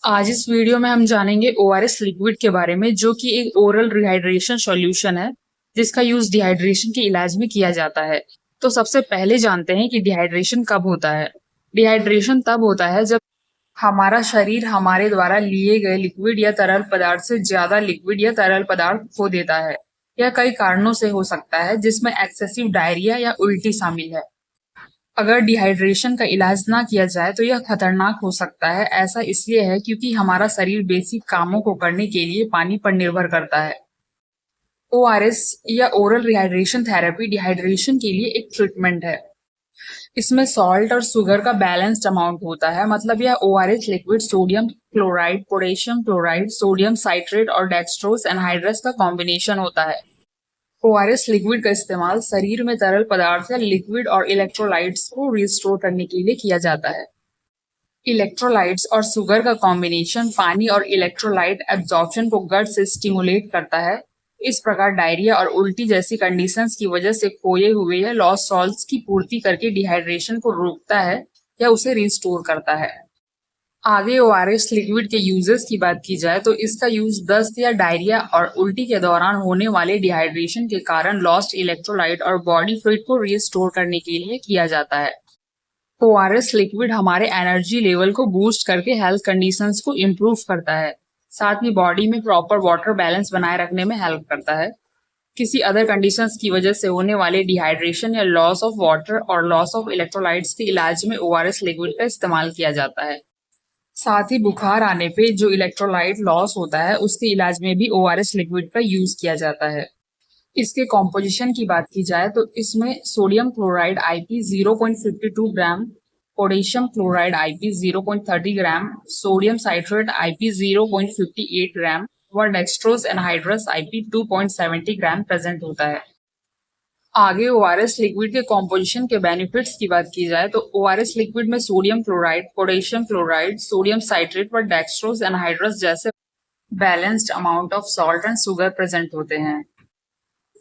आज इस वीडियो में हम जानेंगे ओआरएस लिक्विड के बारे में, जो कि एक ओरल रिहाइड्रेशन सॉल्यूशन है जिसका यूज डिहाइड्रेशन के इलाज में किया जाता है। तो सबसे पहले जानते हैं कि डिहाइड्रेशन कब होता है। डिहाइड्रेशन तब होता है जब हमारा शरीर हमारे द्वारा लिए गए लिक्विड या तरल पदार्थ से ज्यादा लिक्विड या तरल पदार्थ खो देता है। यह कई कारणों से हो सकता है, जिसमें एक्सेसिव डायरिया या उल्टी शामिल है। अगर डिहाइड्रेशन का इलाज ना किया जाए तो यह खतरनाक हो सकता है। ऐसा इसलिए है क्योंकि हमारा शरीर बेसिक कामों को करने के लिए पानी पर निर्भर करता है। ओआरएस या ओरल रिहाइड्रेशन थेरेपी डिहाइड्रेशन के लिए एक ट्रीटमेंट है। इसमें सॉल्ट और शुगर का बैलेंस्ड अमाउंट होता है। मतलब यह ORS liquid sodium chloride, potassium chloride, sodium citrate और डेक्सट्रोज एनहाइड्रस का कॉम्बिनेशन होता है। ओआरएस लिक्विड का इस्तेमाल शरीर में तरल पदार्थ या लिक्विड और इलेक्ट्रोलाइट्स को रिस्टोर करने के लिए किया जाता है। इलेक्ट्रोलाइट्स और शुगर का कॉम्बिनेशन पानी और इलेक्ट्रोलाइट एब्जॉर्प्शन को गट से स्टिमुलेट करता है। इस प्रकार डायरिया और उल्टी जैसी कंडीशंस की वजह से खोए हुए या लॉस्ट सॉल्ट्स की पूर्ति करके डिहाइड्रेशन को रोकता है या उसे रिस्टोर करता है। आगे ओआरएस लिक्विड के यूजेस की बात की जाए तो इसका यूज दस्त या डायरिया और उल्टी के दौरान होने वाले डिहाइड्रेशन के कारण लॉस्ट इलेक्ट्रोलाइट और बॉडी फ्लूइड को रिस्टोर करने के लिए किया जाता है। ओआरएस लिक्विड हमारे एनर्जी लेवल को बूस्ट करके हेल्थ कंडीशंस को इम्प्रूव करता है। साथ ही बॉडी में प्रॉपर वाटर बैलेंस बनाए रखने में हेल्प करता है। किसी अदर कंडीशंस की वजह से होने वाले डिहाइड्रेशन या लॉस ऑफ वाटर और लॉस ऑफ इलेक्ट्रोलाइट्स के इलाज में ओआरएस लिक्विड का इस्तेमाल किया जाता है। साथ ही बुखार आने पे जो इलेक्ट्रोलाइट लॉस होता है उसके इलाज में भी ओआरएस लिक्विड का यूज किया जाता है। इसके कॉम्पोजिशन की बात की जाए तो इसमें सोडियम क्लोराइड आईपी 0.52 ग्राम, पोटेशियम क्लोराइड आईपी 0.30 ग्राम, सोडियम साइट्रेट आईपी 0.58 ग्राम व डेक्सट्रोज एनहाइड्रस आईपी 2.70 ग्राम प्रेजेंट होता है। आगे ओआरएस लिक्विड के कॉम्पोजिशन के बेनिफिट्स की बात की जाए तो ओआरएस लिक्विड में sodium chloride, potassium chloride, sodium citrate व डेक्सट्रोज एनहाइड्रस जैसे balanced amount of salt and sugar present होते हैं।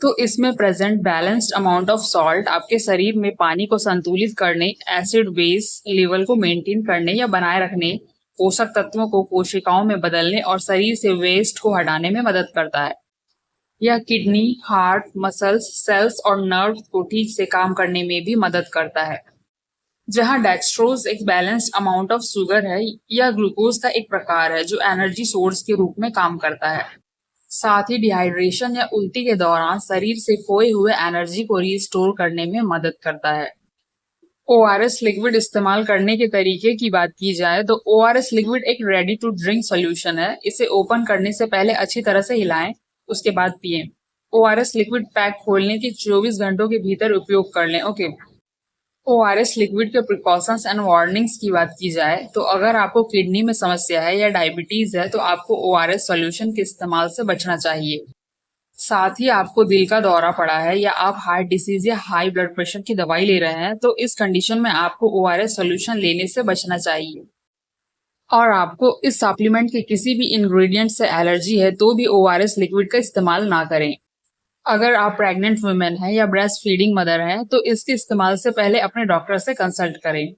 तो इसमें present balanced amount of salt आपके शरीर में पानी को संतुलित करने, एसिड बेस लेवल को मेंटेन करने या बनाए रखने, पोषक तत्वों को कोशिकाओं में बदलने और शरीर से वेस्ट को हटाने में मदद करता है। यह किडनी, हार्ट, मसल्स, सेल्स और नर्व को ठीक से काम करने में भी मदद करता है। जहां डेक्सट्रोज एक बैलेंस्ड अमाउंट ऑफ शुगर है, यह ग्लूकोज का एक प्रकार है जो एनर्जी सोर्स के रूप में काम करता है। साथ ही डिहाइड्रेशन या उल्टी के दौरान शरीर से खोए हुए एनर्जी को रिस्टोर करने में मदद करता है। ओआरएस लिक्विड इस्तेमाल करने के तरीके की बात की जाए तो ओआरएस लिक्विड एक रेडी टू ड्रिंक सॉल्यूशन है। इसे ओपन करने से पहले अच्छी तरह से हिलाएं, उसके बाद पिएं। ओआरएस लिक्विड पैक खोलने के 24 घंटों के भीतर उपयोग कर लें। ओके। ओआरएस लिक्विड के प्रिकॉशंस एंड वार्निंग्स की बात की जाए तो अगर आपको किडनी में समस्या है या डायबिटीज है तो आपको ओआरएस सॉल्यूशन के इस्तेमाल से बचना चाहिए। साथ ही आपको दिल का दौरा पड़ा है या आप हार्ट डिसीज या हाई ब्लड प्रेशर की दवाई ले रहे हैं तो इस कंडीशन में आपको ओआरएस सॉल्यूशन लेने से बचना चाहिए। और आपको इस सप्लीमेंट के किसी भी इंग्रेडिएंट से एलर्जी है तो भी ओआरएस लिक्विड का इस्तेमाल ना करें। अगर आप प्रेग्नेंट वुमेन हैं या ब्रेस्ट फीडिंग मदर हैं तो इसके इस्तेमाल से पहले अपने डॉक्टर से कंसल्ट करें।